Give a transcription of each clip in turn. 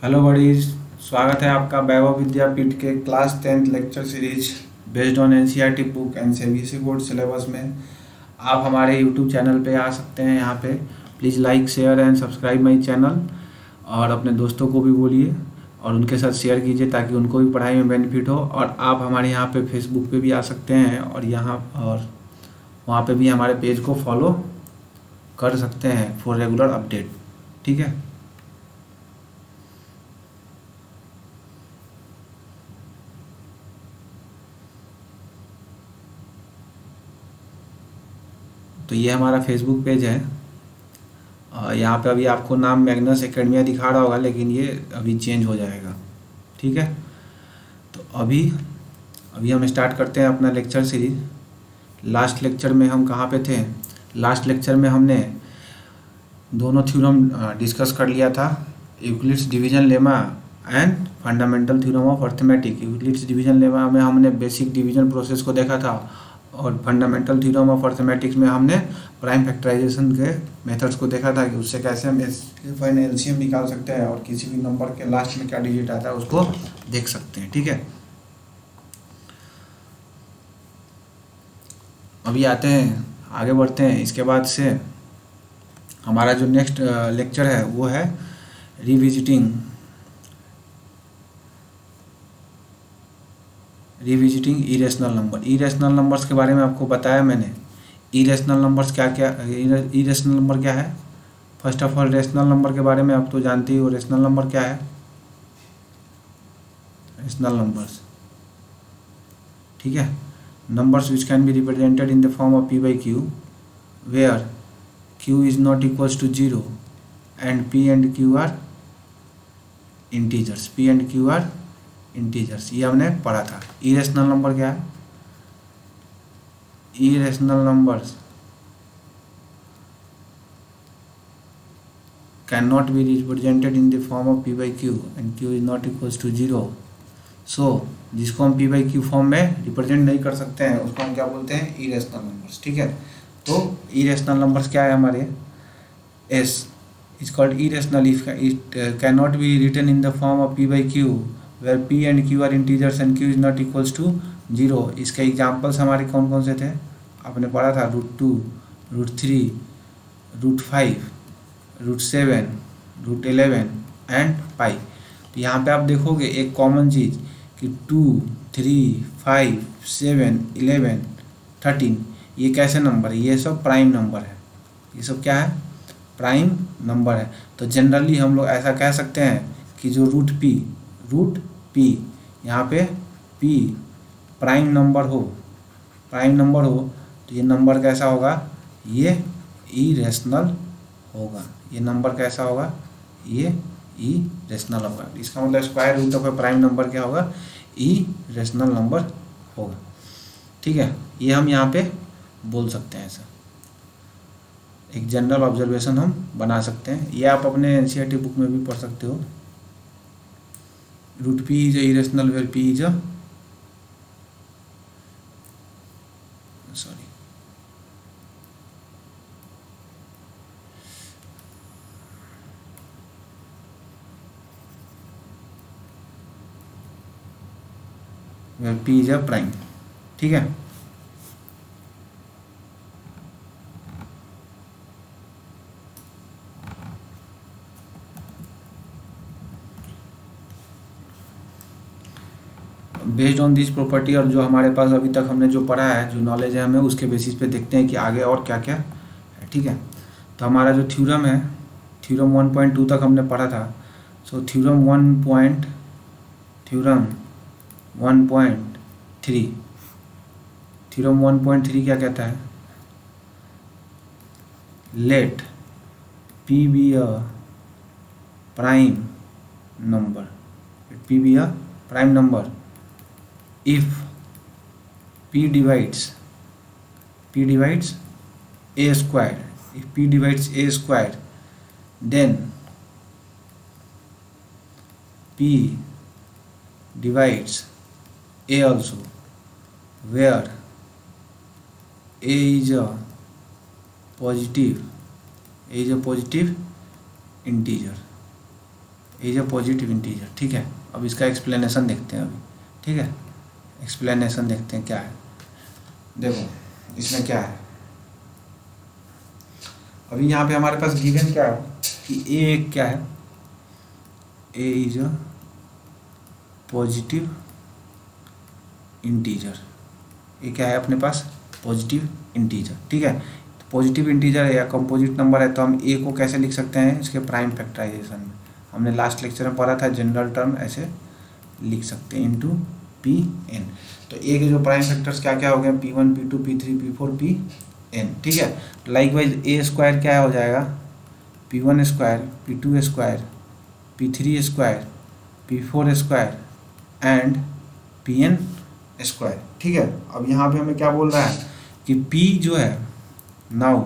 Hello buddies. स्वागत है आपका वैभव विद्यापीठ के class 10th lecture series based on NCERT book and CBSE board syllabus में। आप हमारे यूट्यूब चैनल पे आ सकते हैं। यहाँ पे please like share and subscribe my channel, और अपने दोस्तों को भी बोलिए और उनके साथ शेयर कीजिए ताकि उनको भी पढ़ाई में बेनिफिट हो। और आप हमारे यहाँ पे फेसबुक पे भी आ सकते हैं और वहाँ पे भी हमारे पेज को फॉलो कर सकते हैं फॉर रेगुलर अपडेट। ठीक है। तो ये हमारा फेसबुक पेज है। यहाँ पे अभी आपको नाम मैग्नस एकेडमिया दिखा रहा होगा, लेकिन ये अभी चेंज हो जाएगा। ठीक है। तो अभी अभी हम स्टार्ट करते हैं अपना लेक्चर सीरीज। लास्ट लेक्चर में हम कहाँ पे थे? लास्ट लेक्चर में हमने दोनों थ्योरम डिस्कस कर लिया था, Euclid's division lemma and fundamental theorem of arithmetic. Euclid's division lemma में हमने बेसिक डिवीजन प्रोसेस को देखा था, और फंडामेंटल थ्योरम ऑफ अर्थमेटिक्स में हमने प्राइम फैक्टराइजेशन के मेथड्स को देखा था कि उससे कैसे हम फाइन एलसीएम निकाल सकते हैं और किसी भी नंबर के लास्ट में क्या डिजिट आता है उसको देख सकते हैं। ठीक है। अभी आते हैं, आगे बढ़ते हैं। इसके बाद से हमारा जो नेक्स्ट लेक्चर है वो है revisiting irrational number. Irrational numbers के बारे में आपको बताया मैंने। इरेशनल नंबर्स क्या क्या, इरेशनल नंबर क्या है? First of all rational number के बारे में आप तो जानते ही हो। रेशनल नंबर क्या है? रेशनल नंबर्स, ठीक है, numbers which can be represented in the form of p by q, where q is not equals to 0 and p and q are integers। p and q are integers, ये हमने पढ़ा था। irrational number क्या है? irrational numbers cannot be represented in the form of p by q and q is not equals to 0। सो जिसको हम p by q form में represent नहीं कर सकते हैं उसको हम क्या बोलते हैं? Irrational numbers. ठीक है। तो इरेशनल नंबर्स क्या है हमारे? s is called irrational if it can not be written in the form of p by q where p and q are integers and q is not equals to 0। इसके examples हमारे कौन कौन से थे? आपने पढ़ा था √2, √3, √5, √7, √11 एंड पाई। तो यहाँ पे आप देखोगे एक कॉमन चीज़ कि 2, 3, 5, 7, 11, 13 ये कैसे नंबर है? ये सब प्राइम नंबर है। ये सब क्या है? प्राइम नंबर है। तो जनरली हम लोग ऐसा कह सकते हैं कि जो रूट पी यहाँ पे p प्राइम नंबर हो, तो ये नंबर कैसा होगा? ये इरेशनल होगा। ये नंबर कैसा होगा? ये इरेशनल होगा। इसका मतलब square root of a prime number क्या होगा? इरेशनल नंबर होगा। ठीक है। ये हम यहाँ पे बोल सकते हैं। ऐसा एक जनरल ऑब्जर्वेशन हम बना सकते हैं। ये आप अपने एनसीईआरटी बुक में भी पढ़ सकते हो। Root p is irrational where p is sorry where p is prime. ठीक है। बेस्ड ऑन दिस प्रॉपर्टी, और जो हमारे पास अभी तक हमने जो पढ़ा है, जो नॉलेज है हमें, उसके बेसिस पे देखते हैं कि आगे और क्या क्या है। ठीक है। तो हमारा जो थ्योरम है, थ्योरम 1.2 तक हमने पढ़ा था। सो थ्योरम 1.3 थ्योरम 1.3 क्या कहता है? Let p be a prime number, p be a prime number if p divides a square, if p divides a square, then p divides a also, where a is a positive integer। Is a positive integer. ठीक है, अब इसका explanation देखते हैं अभी। ठीक है, explanation देखते हैं क्या है। देखो इसमें क्या है, अभी यहाँ पे हमारे पास गिवन क्या है कि ए क्या है, ए इज अ पॉजिटिव इंटीजर। ये क्या है अपने पास, पॉजिटिव इंटीजर। ठीक है, तो पॉजिटिव इंटीजर है या कंपोजिट नंबर है, तो हम ए को कैसे लिख सकते हैं, इसके प्राइम फैक्टराइजेशन में। हमने लास्ट लेक्चर में पढ़ा था, जनरल टर्म ऐसे लिख सकते हैं, इंटू पी एन। तो ए के जो प्राइम फैक्टर्स क्या क्या हो गए, P1 P2 P3 P4 Pn। ठीक है, लाइक वाइज ए स्क्वायर क्या हो जाएगा, P1 square P2 square P3 square P4 square and Pn square. ठीक है, अब यहाँ पे हमें क्या बोल रहा है कि P जो है, नाउ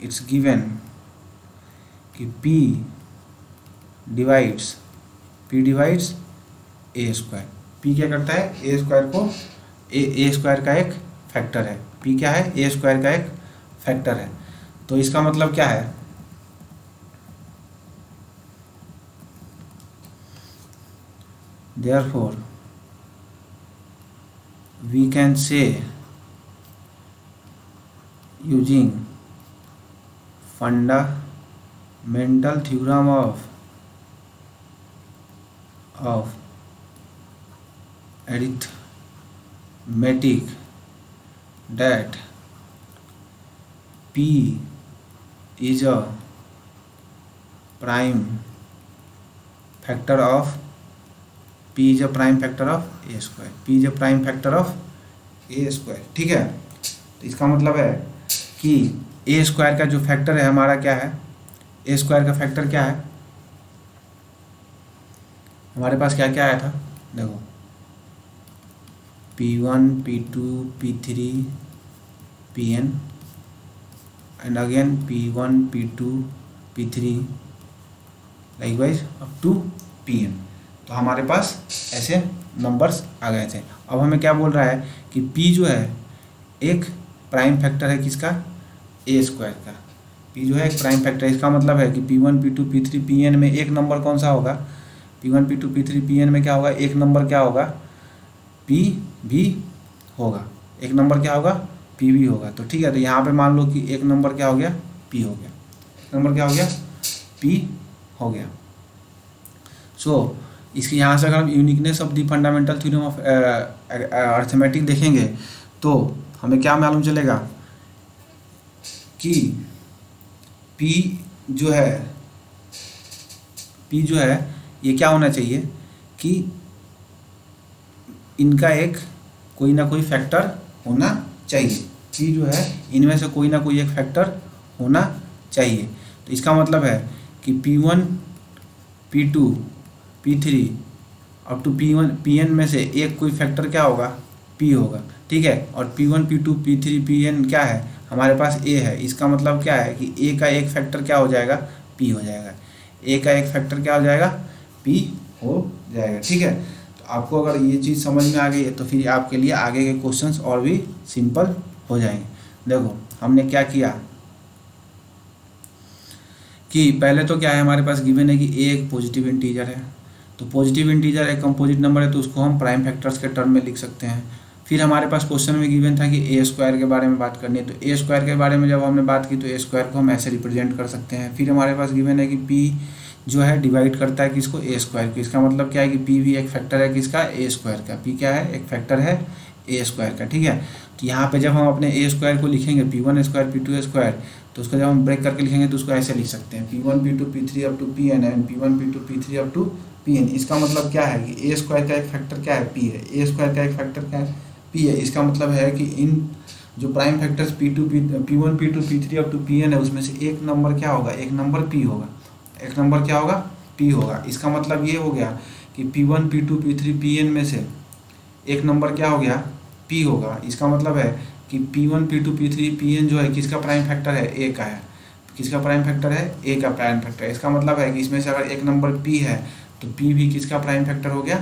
इट्स गिवन कि P डिवाइड्स ए स्क्वायर। P क्या करता है, ए स्क्वायर को, ए स्क्वायर का एक फैक्टर है। P क्या है, ए स्क्वायर का एक फैक्टर है। तो इसका मतलब क्या है, therefore we can say using fundamental theorem of arithmetic that P is a prime factor of P is a prime factor of a square। P is a prime factor of a square। ठीक है, तो इसका मतलब है कि ए square का जो factor है हमारा क्या है, ए स्क्वायर का फैक्टर क्या है, हमारे पास क्या क्या आया था, देखो P1 P2 P3 Pn and again P1 P2 P3 likewise up to Pn। तो हमारे पास ऐसे नंबर्स आ गए थे। अब हमें क्या बोल रहा है कि P जो है एक प्राइम फैक्टर है किसका, ए स्क्वायर का। P जो है एक प्राइम फैक्टर है, इसका मतलब है कि P1 P2 P3 Pn में एक नंबर कौन सा होगा, P1 P2 P3 Pn में क्या होगा, एक नंबर क्या होगा, P भी होगा। एक नंबर क्या होगा, P भी होगा। तो ठीक है, तो यहाँ पे मान लो कि एक नंबर क्या हो गया, P हो गया, एक नंबर क्या हो गया, P हो गया। सो इसके यहाँ से अगर हम uniqueness of the fundamental theorem of arithmetic देखेंगे तो हमें क्या मालूम चलेगा कि P जो है ये क्या होना चाहिए कि इनका एक कोई ना कोई फैक्टर होना चाहिए। P जो है इनमें से कोई ना कोई एक फैक्टर होना चाहिए। तो इसका मतलब है कि P1 P2 P3 up to Pn में से एक कोई फैक्टर क्या होगा, P होगा। ठीक है, और P1 P2 P3 Pn क्या है, हमारे पास A है। इसका मतलब क्या है कि A का एक फैक्टर क्या हो जाएगा, P हो जाएगा। A का एक फैक्टर क्या हो जाएगा, P हो जाएगा। ठीक है, तो आपको अगर ये चीज़ समझ में आ गई है तो फिर आपके लिए आगे के क्वेश्चंस और भी सिंपल हो जाएंगे। देखो हमने क्या किया कि पहले तो क्या है, हमारे पास गिवन है कि A एक पॉजिटिव इंटीजर है। तो पॉजिटिव इंटीजर एक कंपोजिट नंबर है तो उसको हम प्राइम फैक्टर्स के टर्म में लिख सकते हैं। फिर हमारे पास क्वेश्चन में गिवन था कि ए स्क्वायर के बारे में बात करनी है। तो ए स्क्वायर के बारे में जब हमने बात की तो ए स्क्वायर को हम ऐसे रिप्रेजेंट कर सकते हैं। फिर हमारे पास गिवन है कि पी जो है डिवाइड करता है किसको, ए स्क्वायर को। इसका मतलब क्या है कि पी भी एक फैक्टर है किसका, ए स्क्वायर का। पी क्या है, एक फैक्टर है ए स्क्वायर का। ठीक है, तो यहाँ पे जब हम अपने ए स्क्वायर को लिखेंगे P1 स्क्वायर P2 स्क्वायर, तो उसको जब हम ब्रेक करके लिखेंगे तो उसको ऐसे लिख सकते हैं P1 P2 P3 up to Pn and P1 P2 P3 up to Pn। इसका मतलब क्या है कि ए स्क्वायर का एक फैक्टर क्या है, P है। ए स्क्वायर का एक फैक्टर क्या है, P है। इसका मतलब है कि इन जो prime factors P1 P2 P3 up to Pn है उसमें से एक नंबर क्या होगा, एक नंबर P होगा। एक नंबर क्या होगा, P होगा। इसका मतलब ये हो गया कि P1 P2 P3 Pn में से एक नंबर क्या हो गया, P होगा। इसका मतलब है कि P1 P2 P3 Pn जो है किसका प्राइम फैक्टर है, A का है। किसका प्राइम फैक्टर है, A का प्राइम फैक्टर है। इसका मतलब है कि इसमें से अगर एक नंबर P है तो P भी किसका प्राइम फैक्टर हो गया,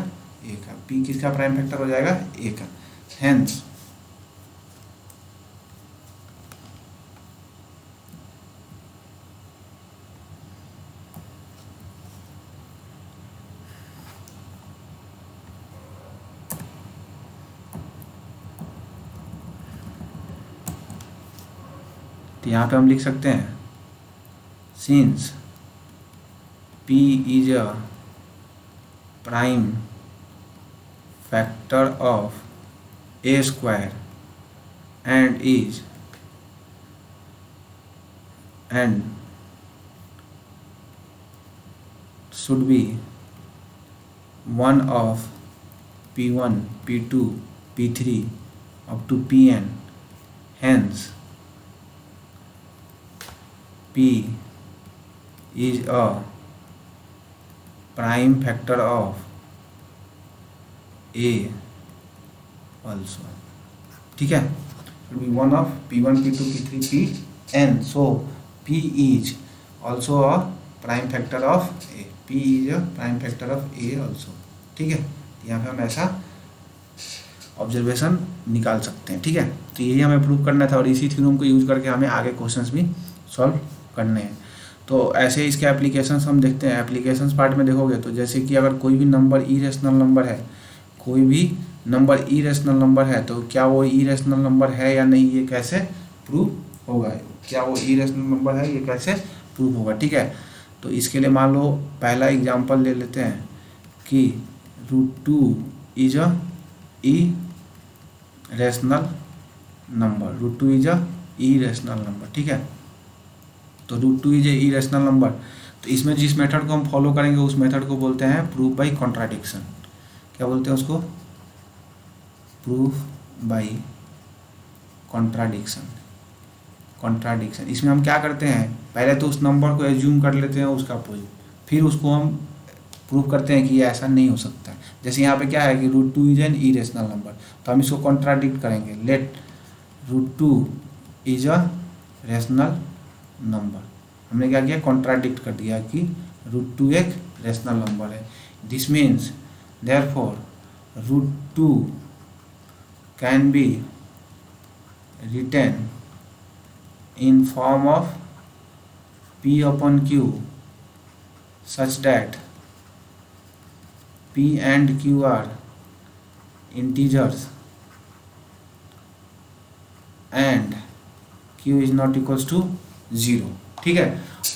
A का। P किसका प्राइम फैक्टर हो जाएगा, A का। हेंस तो यहाँ पे हम लिख सकते हैं since p is a prime factor of a square and should be one of p1 p2 p3 up to pn, hence p is a prime factor of a also. ठीक है, should be one of p1 p2 p3 pn, so p is also a prime factor of a, p is a prime factor of a also. ठीक है, यहाँ पे हम ऐसा observation निकाल सकते हैं। ठीक है, तो यही हमें प्रूव करना था और इसी थ्योरम को यूज करके हमें आगे क्वेश्चंस भी सॉल्व करने हैं। तो ऐसे इसके एप्लीकेशंस हम देखते हैं। एप्लीकेशंस पार्ट में देखोगे तो जैसे कि अगर कोई भी नंबर इरेशनल नंबर है, कोई भी नंबर इरेशनल नंबर है तो क्या वो इरेशनल नंबर है या नहीं, ये कैसे प्रूव होगा, क्या वो इरेशनल नंबर है ये कैसे प्रूव होगा। ठीक है, तो इसके लिए मान लो पहला एग्जांपल ले लेते हैं कि √2 is a irrational number, √2 is a irrational number. ठीक है, तो √2 इज ए इरेशनल नंबर, तो इसमें जिस मेथड को हम फॉलो करेंगे उस मेथड को बोलते हैं प्रूफ बाय कॉन्ट्राडिक्शन। क्या बोलते हैं उसको? Proof by contradiction. कॉन्ट्राडिक्शन इसमें हम क्या करते हैं, पहले तो उस नंबर को एज्यूम कर लेते हैं उसका अपोजिट, फिर उसको हम प्रूव करते हैं कि ये ऐसा नहीं हो सकता है। जैसे यहाँ पे क्या है कि √2 इज एन इरेशनल नंबर, तो हम इसको कॉन्ट्राडिक्ट करेंगे, let √2 is a rational number. हमने क्या किया, कॉन्ट्राडिक्ट कर दिया कि √2 एक रेशनल नंबर है। This means therefore √2 can be written in form of p upon q such that p and q are integers and q is not equals to 0। ठीक है,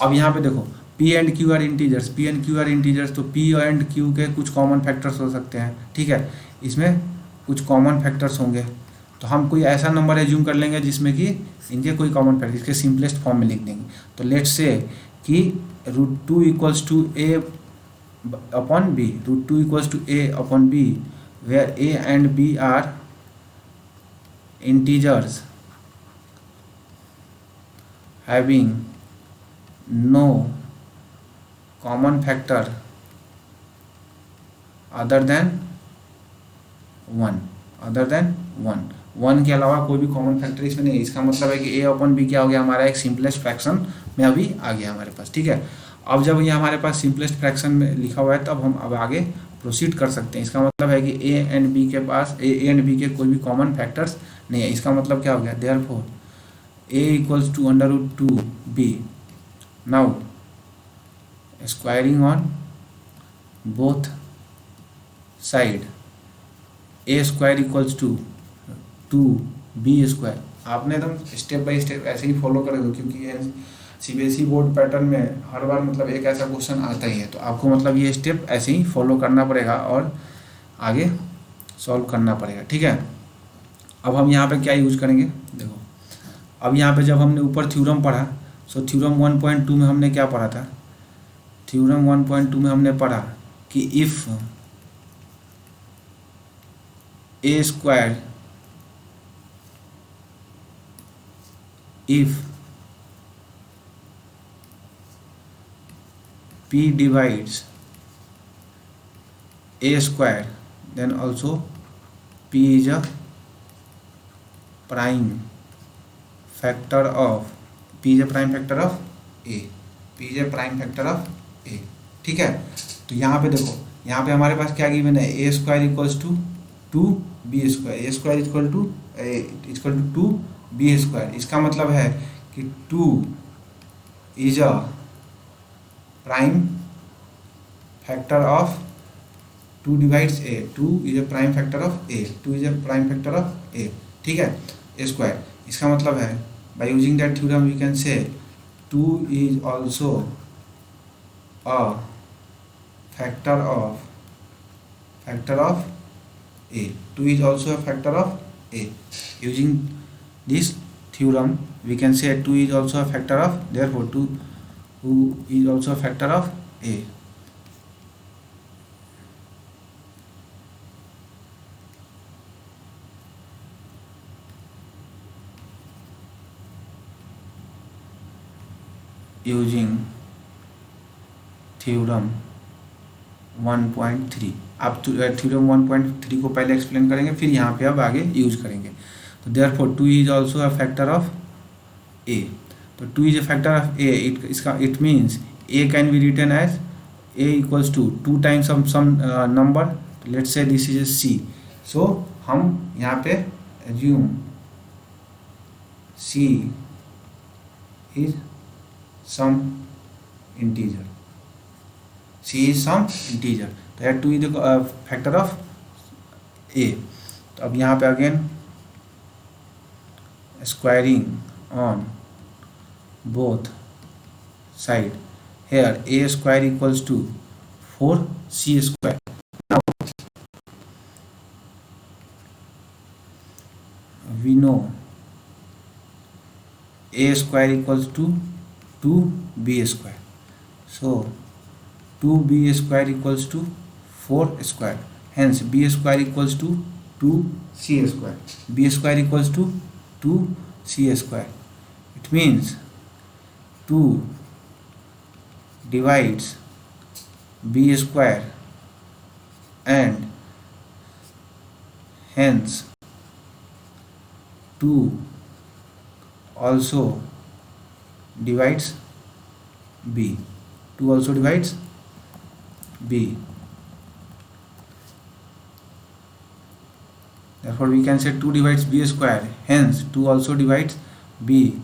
अब यहाँ पे देखो p and q are integers, p and q are integers, तो p and q के कुछ common factors हो सकते हैं। ठीक है, इसमें कुछ कॉमन फैक्टर्स होंगे, तो हम कोई ऐसा नंबर एज्यूम कर लेंगे जिसमें कि इनके कोई कॉमन फैक्टर, इसके सिंपलेस्ट फॉर्म में लिख देंगे। तो लेट्स से कि √2 equals to a upon b, √2 equals to a upon b, where a and b are integers having no common factor other than 1, 1 के अलावा कोई भी कॉमन फैक्टर इसमें नहीं है। इसका मतलब है कि a अपॉन b क्या हो गया, हमारा एक सिंपलेस्ट फ्रैक्शन में अभी आ गया हमारे पास। ठीक है, अब जब ये हमारे पास सिंपलेस्ट फ्रैक्शन में लिखा हुआ है तब हम अब आगे प्रोसीड कर सकते हैं। इसका मतलब है कि a एंड b के पास a एंड b के कोई भी कॉमन फैक्टर्स नहीं है। इसका मतलब क्या हो गया, therefore a equals to √2b। Now squaring on both side, a square equals to 2b square. आपने एकदम स्टेप बाय स्टेप ऐसे ही फॉलो करोगे, क्योंकि ये CBSE बोर्ड पैटर्न में हर बार मतलब एक ऐसा क्वेश्चन आता ही है, तो आपको मतलब ये स्टेप ऐसे ही फॉलो करना पड़ेगा और आगे सॉल्व करना पड़ेगा। ठीक है, अब हम यहाँ पे क्या यूज करेंगे, देखो अब यहाँ पे जब हमने ऊपर थ्योरम पढ़ा, सो थ्योरम 1.2 में हमने क्या पढ़ा था, थ्योरम 1.2 में हमने पढ़ा कि if a square, if p divides a square then also p is a prime factor of p is a prime factor of a, p is a prime factor of a। ठीक है, तो यहाँ पे देखो, यहाँ पे हमारे पास क्या गिवन है, a square equals to 2b square, a square equal to 2b square. इसका मतलब है कि 2 is a prime factor of 2 divides a, 2 is a prime factor of a, 2 is a prime factor of a। ठीक है, a square, इसका मतलब है by using that theorem we can say 2 is also a factor of a. 2 is also a factor of a. Using this theorem we can say 2 is also a factor of, therefore 2 is also a factor of a. Using theorem 1.3, आप theorem 1.3 को पहले explain करेंगे, फिर यहाँ पे अब आगे use करेंगे. तो therefore 2 is also a factor of a. तो 2 is a factor of a. It means a can be written as a equals to 2 times some number. Let's say this is a c. So हम यहाँ पे assume c is some integer. C is some integer. तो यार 2 is the factor of A. तो अब यहाँ पे again squaring on both side. here A square equals to 4C square. Now we know A square equals to 2b square. So 2b square equals to 4 square. Hence b square equals to 2c square. b square equals to 2c square. It means 2 divides b square and hence 2 also divides b. 2 also divides b. Therefore we can say 2 divides b square. Hence 2 also divides b.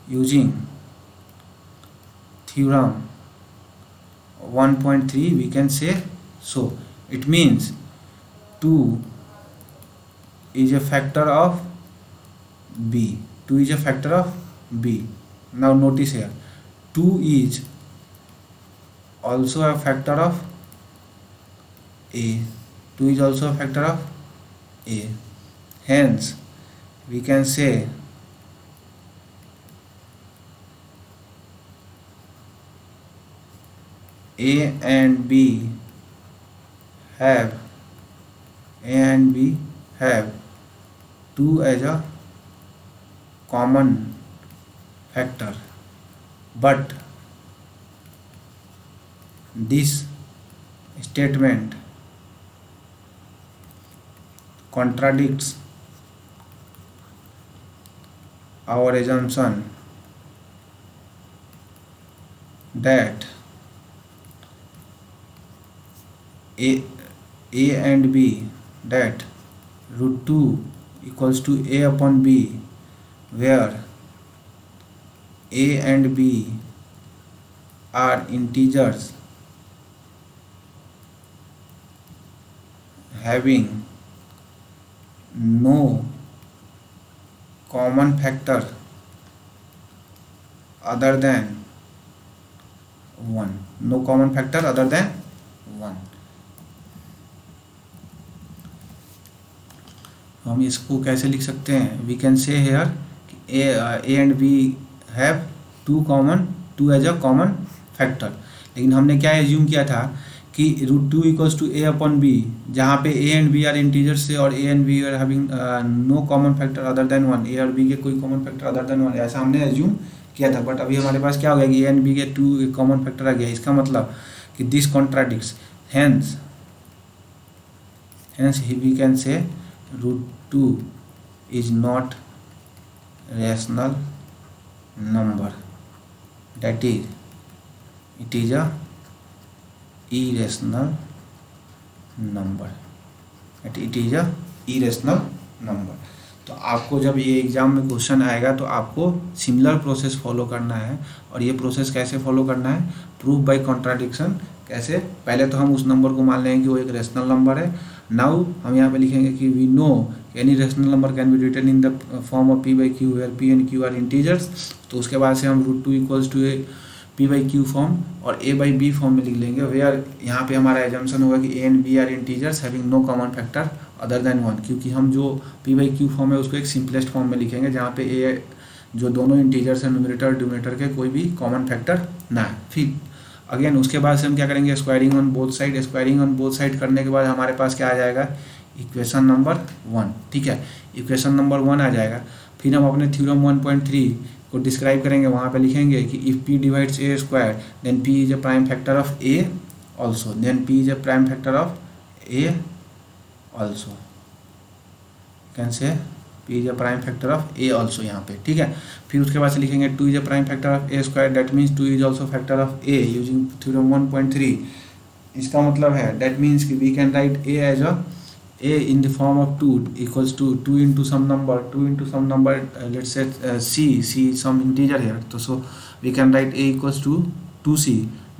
Using theorem 1.3 we can say so. It means 2 is a factor of b. 2 is a factor of b. Now notice here 2 is also a factor of a. 2 is also a factor of a. Hence we can say A and B have 2 as a common factor, but this statement contradicts our assumption that A and B, that root 2 equals to A upon B, where A and B are integers having no common factor other than 1. No common factor other than 1. हम इसको कैसे लिख सकते हैं? We can say here A and B have 2 as a common factor. लेकिन हमने क्या assume किया था कि root 2 equals to A upon B, जहाँ पे A and B are integers से और A and B are having no common factor other than 1. A और B के कोई कॉमन फैक्टर अदर देन 1, ऐसा हमने एज्यूम किया था. बट अभी हमारे पास क्या हो गया कि A एंड B के 2 कॉमन फैक्टर आ गया. इसका मतलब कि this contradicts. Hence we can say root 2 is not rational number, that is it is a irrational number. तो आपको जब ये एग्जाम में क्वेश्चन आएगा तो आपको सिमिलर प्रोसेस फॉलो करना है. और ये प्रोसेस कैसे फॉलो करना है? Proof by contradiction. कैसे? पहले तो हम उस नंबर को मान लेंगे कि वो एक रेशनल नंबर है. नाउ हम यहाँ पे लिखेंगे कि we know any rational number can be written in the form of p by q where p and q are integers. तो उसके बाद से हम root two equals to a p by q form और ए बाई बी फॉर्म में लिख लेंगे, where यहाँ पे हमारा एजम्पशन होगा कि a and b are integers having no common factor other than 1, क्योंकि हम जो पी बाई क्यू फॉर्म है उसको एक सिंपलेस्ट फॉर्म में लिखेंगे जहाँ पे ए जो दोनों इंटीजर्स हैं न्यूमरेटर और डिनोमिनेटर के कोई भी कॉमन फैक्टर ना है। फिर अगेन उसके बाद से हम क्या करेंगे, squaring on both side. Squaring on both side करने के बाद हमारे पास क्या आ जाएगा, इक्वेशन नंबर 1। ठीक है, इक्वेशन नंबर 1 आ जाएगा। फिर हम अपने थ्योरम 1.3 को डिस्क्राइब करेंगे, वहाँ पे लिखेंगे कि if p divides a square then p is a prime factor of a also, then p is a prime factor of a also, can say p is a prime factor of a also यहाँ पे। ठीक है, फिर उसके बाद से लिखेंगे 2 is a prime factor of a square, that means 2 is also factor of a using theorem 1.3। इसका मतलब है दैट मीन्स कि we can write a as a a in the form of 2 equals to 2 into some number, let's say c some integer here, so we can write a equals to 2c.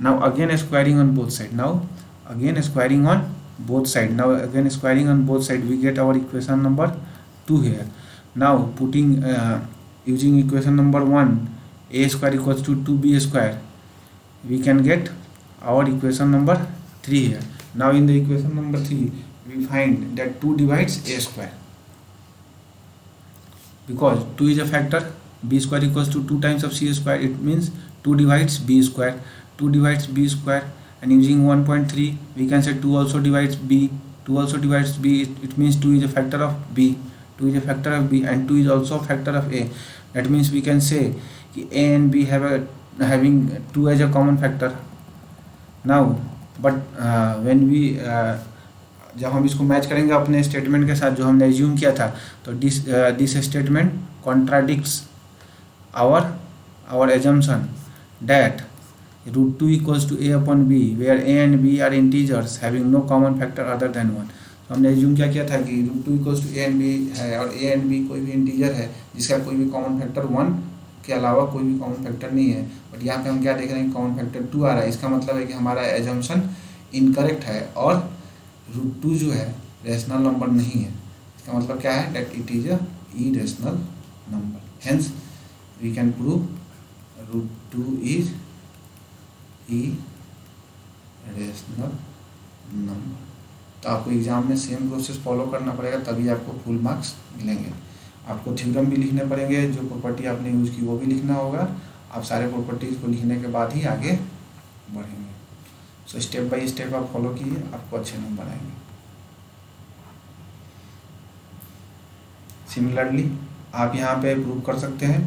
Now again squaring on both side, now again squaring on both side, we get our equation number 2 here. Now putting using equation number 1, a square equals to 2b square, we can get our equation number 3 here. Now in the equation number 3 we find that 2 divides a square, because 2 is a factor, b square equals to 2 times of c square, it means 2 divides b square, 2 divides b square, and using 1.3 we can say 2 also divides b, 2 also divides b, it means 2 is a factor of b, 2 is a factor of b, and 2 is also a factor of a. That means we can say a and b having 2 as a common factor. Now but when we जब हम इसको match करेंगे अपने statement के साथ जो हमने assume किया था, तो this statement contradicts our assumption that root 2 equals to a upon b where a and b are integers having no common factor other than 1। तो हमने एज्यूम क्या किया था कि root 2 equals to a and b है और a and b कोई भी इंटीजर है जिसका कोई भी कॉमन फैक्टर 1 के अलावा कोई भी कॉमन फैक्टर नहीं है। बट यहाँ पे हम क्या देख रहे हैं, कॉमन फैक्टर 2 आ रहा है। इसका मतलब है कि हमारा एजम्पशन इनकरेक्ट है और रूट 2 जो है रेशनल नंबर नहीं है। इसका मतलब क्या है, that it is a irrational number, hence we can prove root 2 is irrational number. तो आपको एग्जाम में सेम प्रोसेस फॉलो करना पड़ेगा, तभी आपको फुल मार्क्स मिलेंगे। आपको थ्योरम भी लिखने पड़ेंगे, जो प्रॉपर्टी आपने यूज़ की वो भी लिखना होगा। आप सारे प्रॉपर्टीज़ को लिखने के बाद ही आगे बढ़ेंगे। सो स्टेप बाय स्टेप आप फॉलो कीजिए, आपको अच्छे नंबर आएंगे। सिमिलरली आप यहाँ पे प्रूव कर सकते हैं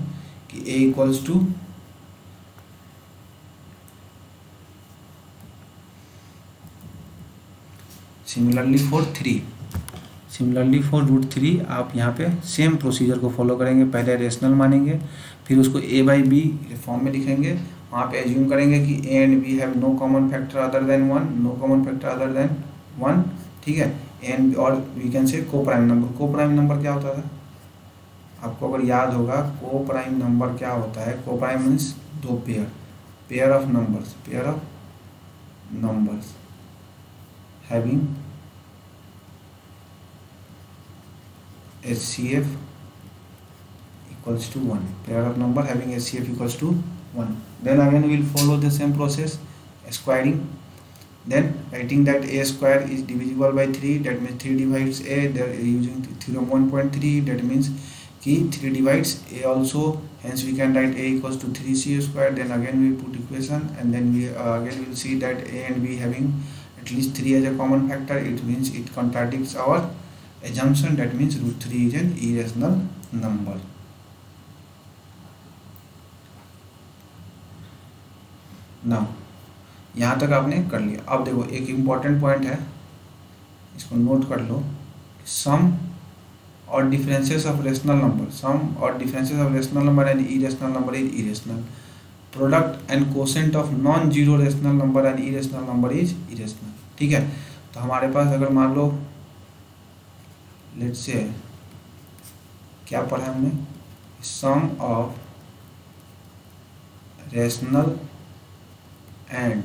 कि a equals to similarly for root 3 आप यहाँ पे सेम प्रोसीजर को फॉलो करेंगे। पहले रेशनल मानेंगे, फिर उसको a बाई बी फॉर्म में लिखेंगे। वहाँ पे एज्यूम करेंगे कि a and b have no common factor other than 1, ठीक है। एंड और वी कैन से को प्राइम नंबर क्या होता था, आपको अगर याद होगा को प्राइम नंबर क्या होता है। को प्राइम मीन्स दो pair of numbers having HCF equals to 1, pair of number having HCF equals to 1. Then again we will follow the same process, squaring, then writing that a square is divisible by 3, that means 3 divides a, they are using theorem 1.3, that means कि 3 divides a also, hence we can write a equals to 3c square. Then again we put equation, and then we again will see that a and b having at least 3 as a common factor, it means it contradicts our assumption, that means root 3 is an irrational number. Now यहाँ तक आपने कर लिया। अब देखो एक important point है, इसको नोट कर लो, सम और differences of rational number and irrational number is irrational, product and quotient of non zero rational number and irrational number is irrational. ठीक है, तो हमारे पास अगर मान लो लेट्स से क्या पढ़ा हमने, sum of rational and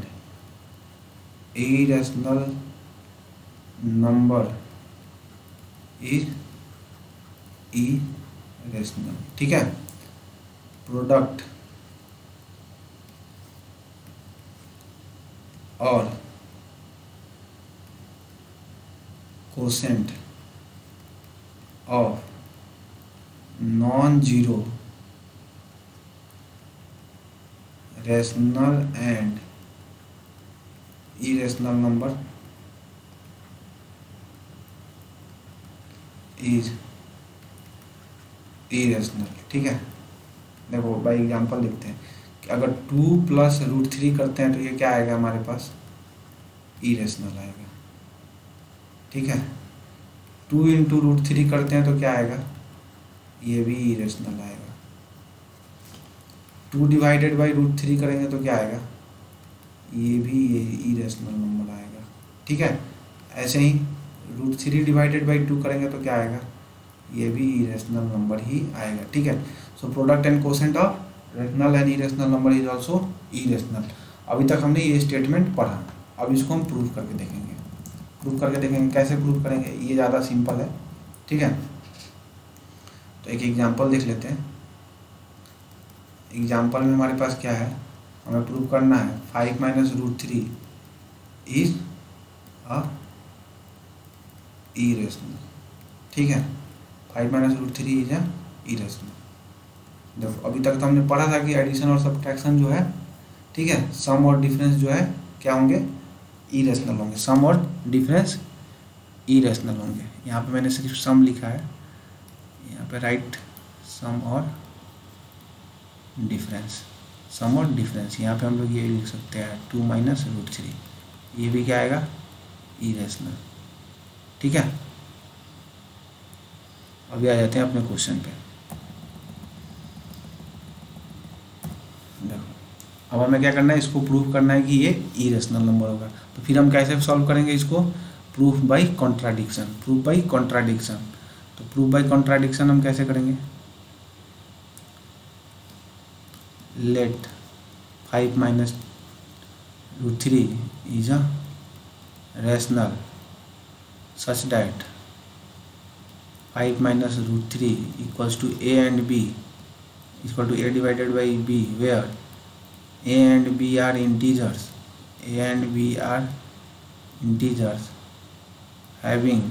irrational number is irrational. ठीक है, प्रोडक्ट और quotient of non zero rational and irrational number is irrational. ठीक है, देखो बाई एग्जांपल लिखते हैं कि अगर 2 + √3 करते हैं तो ये क्या आएगा हमारे पास, इरेशनल आएगा। ठीक है, 2 × √3 करते हैं तो क्या आएगा, ये भी इरेशनल आएगा। 2 / √3 करेंगे तो क्या आएगा, ये भी इरेशनल नंबर आएगा। ठीक है, ऐसे ही √3 / 2 करेंगे तो क्या आएगा, ये भी इरेशनल नंबर ही आएगा। ठीक है, so product and quotient of rational and irrational number is also irrational. अभी तक हमने ये स्टेटमेंट पढ़ा, अब इसको हम प्रूव करके देखेंगे। प्रूव करके देखेंगे, कैसे प्रूव करेंगे, ये ज़्यादा सिंपल है। ठीक है, तो एक एग्जांपल देख लेते हैं। एग्जांपल में हमारे पास क्या है, हमें प्रूव करना है 5 - √3 इज अ इरेशनल। ठीक है, 5 - √3 इज अ इरेशनल। देखो अभी तक तो हमने पढ़ा था कि एडिशन और सब्ट्रैक्शन जो है, ठीक है, सम और डिफरेंस जो है क्या होंगे, इरेशनल होंगे। सम और डिफरेंस इरेशनल होंगे। यहाँ पे मैंने सिर्फ सम लिखा है, यहाँ पे राइट सम और डिफरेंस। सम और डिफरेंस यहाँ पे हम लोग ये लिख सकते हैं 2 - √3, ये भी क्या आएगा, इरेशनल। ठीक है, अभी आ जाते हैं अपने क्वेश्चन पे। देखो अब हमें क्या करना है, इसको प्रूव करना है कि ये इरेशनल नंबर होगा। तो फिर हम कैसे सॉल्व करेंगे इसको, proof by contradiction. Proof by contradiction, तो प्रूफ बाय कॉन्ट्राडिक्शन हम कैसे करेंगे, let 5 - √3 is a rational such that 5 - √3 equals to a and b equal to a divided by b, where a and b are integers, a and b are integers having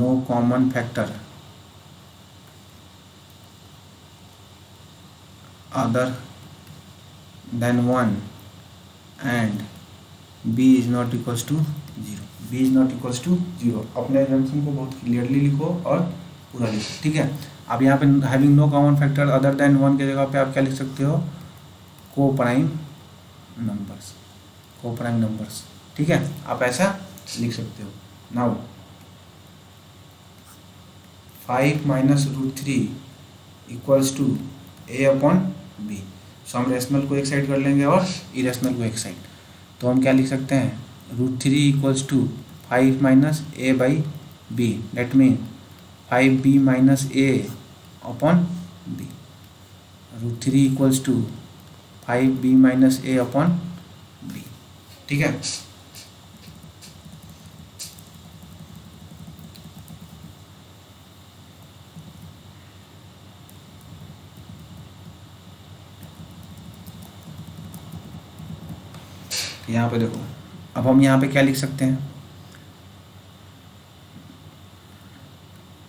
no common factor other than 1 and b is not equals to 0। b is not equals to 0। अपने assumption को बहुत clearly लिखो और पूरा लिखो। ठीक है, अब यहाँ पे having no common factor other than 1 के जगह पे आप क्या लिख सकते हो, को प्राइम नंबर्स, को प्राइम नंबर्स। ठीक है, आप ऐसा लिख सकते हो। Now 5 - √3 equals to a/b। सो हम रेशनल को एक साइड कर लेंगे और इरेशनल को एक साइड। तो हम क्या लिख सकते हैं, √3 equals to 5 - a/b, that mean 5b - a/b। √3 equals to 5b - a/b। ठीक है, यहाँ पे देखो, अब हम यहाँ पे क्या लिख सकते हैं,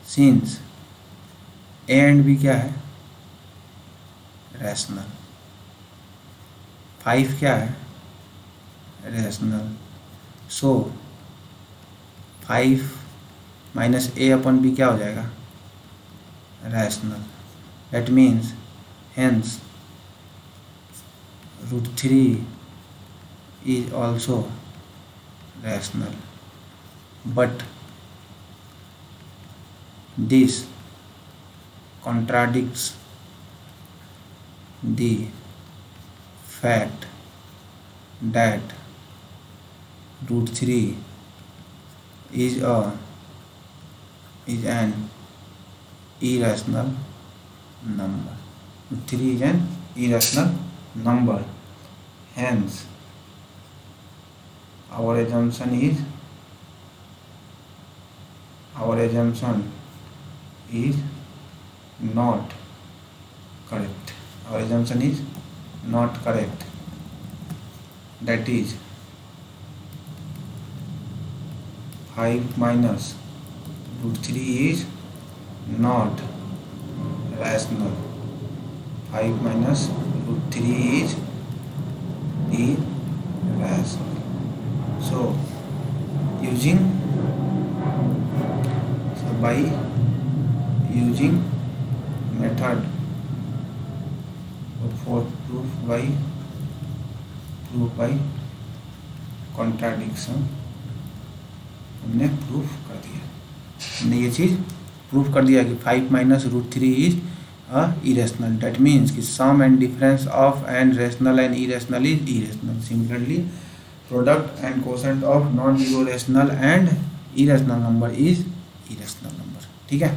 सिंस ए एंड बी क्या है, रैशनल, 5 क्या है, रैशनल, सो 5 - a/b क्या हो जाएगा, rational. That means hence √3 is also rational, but this contradicts the fact that √3 is an irrational number. √3 is an irrational number, hence our assumption our assumption is not correct. Our assumption is not correct. That is 5 minus root 3 is not rational. 5 minus root 3 is irrational. So by using method for proof by contradiction हमने proof कर दिया. हमने ये चीज़ proof कर दिया कि 5 minus root 3 is irrational. That means कि sum and difference of and rational and irrational is irrational. Similarly, product and quotient of non-zero rational and irrational number is irrational number. ठीक है.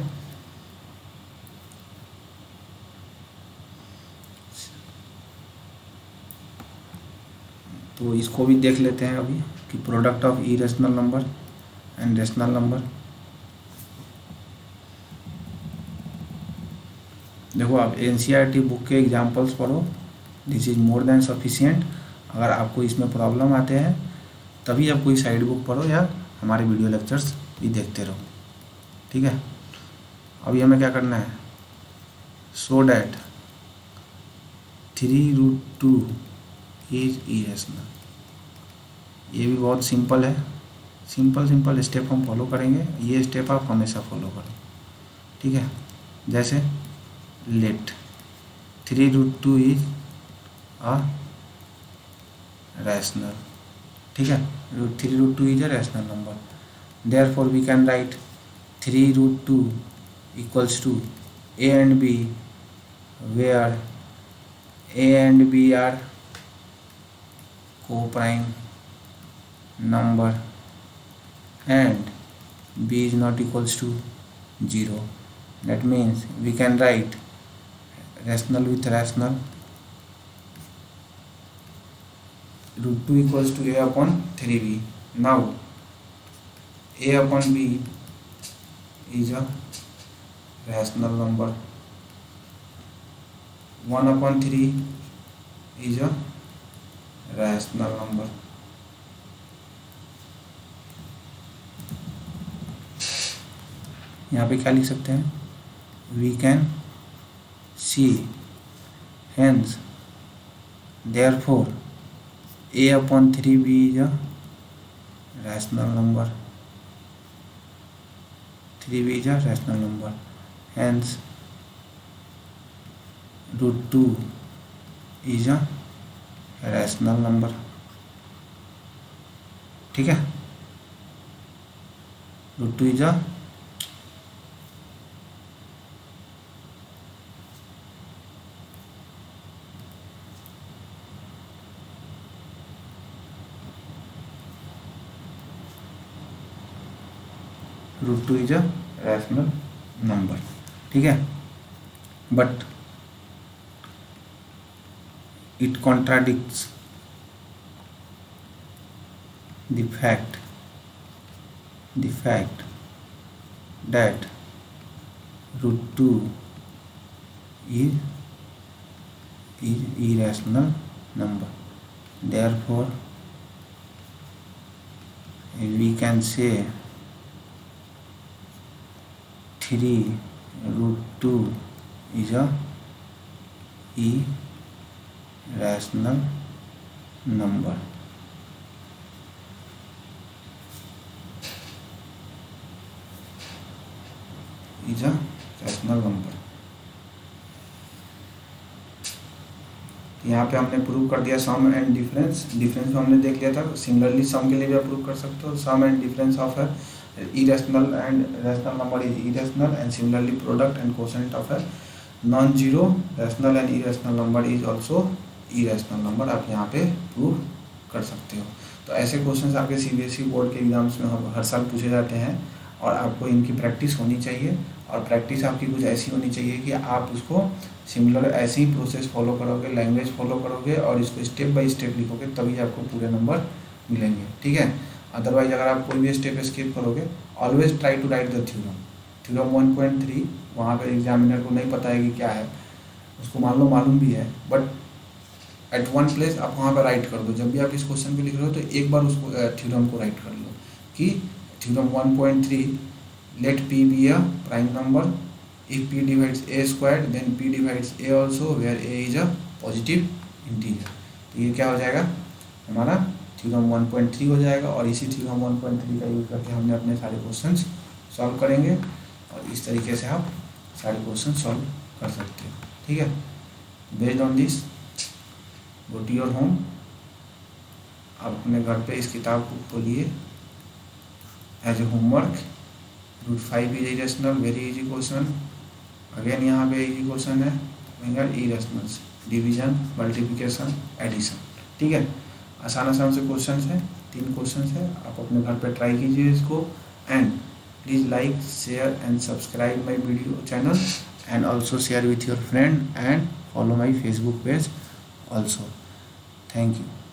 तो इसको भी देख लेते हैं अभी कि product of irrational number and rational number. देखो आप एनसीईआरटी बुक के एग्जांपल्स पढ़ो. This is more than sufficient. अगर आपको इसमें प्रॉब्लम आते हैं तभी आप कोई साइड बुक पढ़ो या हमारे वीडियो लेक्चर्स भी देखते रहो. ठीक है. अभी हमें क्या करना है, सो डैट 3√2 इज इरेशनल. ये भी बहुत सिंपल है. सिंपल स्टेप हम फॉलो करेंगे. ये स्टेप आप हमेशा फॉलो करो. ठीक है. जैसे लेट 3√2 इज अ रैशनल. ठीक है. 3√2 is a rational number. Therefore we can write 3√2 equals to a and b, where a and b are co-prime number and b is not equals to 0. That means we can write rational with rational. √2 equals to a upon 3b. Now a upon b is a rational number. 1 upon 3 is a rational number. यहाँ पे क्या लिख सकते हैं, we can see hence therefore a upon 3b is a rational number. 3b is a rational number. Hence √2 is a rational number. ठीक है. √2 is a √2 is a rational number. ठीक है. But it contradicts the fact that √2 is irrational number. Therefore we can say 3√2 is a irrational number. Is a rational number. यहाँ पे हमने prove कर दिया सम and difference. Difference को हमने देख लिया था. सिमिलरली सम के लिए भी आप प्रूव कर सकते हो. सम एंड डिफरेंस ऑफ है irrational and rational number is irrational, and similarly product and quotient of a non-zero rational and irrational number is also irrational number. आप यहाँ पे प्रूव कर सकते हो. तो ऐसे क्वेश्चंस आपके सीबीएसई बोर्ड के एग्जाम्स में हर साल पूछे जाते हैं और आपको इनकी प्रैक्टिस होनी चाहिए. और प्रैक्टिस आपकी कुछ ऐसी होनी चाहिए कि आप उसको सिमिलर ऐसे ही प्रोसेस फॉलो करोगे, लैंग्वेज फॉलो करोगे और इसको स्टेप बाय स्टेप लिखोगे, तभी आपको पूरे नंबर मिलेंगे. ठीक है. अदरवाइज अगर आप कोई भी स्टेप स्किप करोगे always try to write the theorem 1.3 वहाँ पे एग्जामिनर को नहीं पता है कि क्या है, उसको मालूम भी है, बट एट वन प्लेस आप वहाँ पर राइट कर दो। जब भी आप इस क्वेश्चन को लिख रहे हो तो एक बार उसको थ्योरम को राइट कर लो कि theorem 1.3 let p be a prime number if p divides a squared then p divides a also where a is a positive integer। तो ये क्या हो जाएगा हमारा थ्योरम 1.3 हो जाएगा, और इसी थ्योरम 1.3 का यूज करके हमने अपने सारे क्वेश्चंस सॉल्व करेंगे, और इस तरीके से आप सारे क्वेश्चन सॉल्व कर सकते हो। ठीक है, based on this go to your home. आप अपने घर पे इस किताब को खोलिए as a homework. Root 5 is irrational, very easy question. Again यहाँ पे इजी क्वेश्चन है, finger irrationals, division, multiplication, addition. ठीक है, आसान से क्वेश्चन है, 3 क्वेश्चन है। आप अपने घर पे ट्राई कीजिए इसको, and please like, share and subscribe my video channel, and also share with your friend and follow my Facebook page also. Thank you.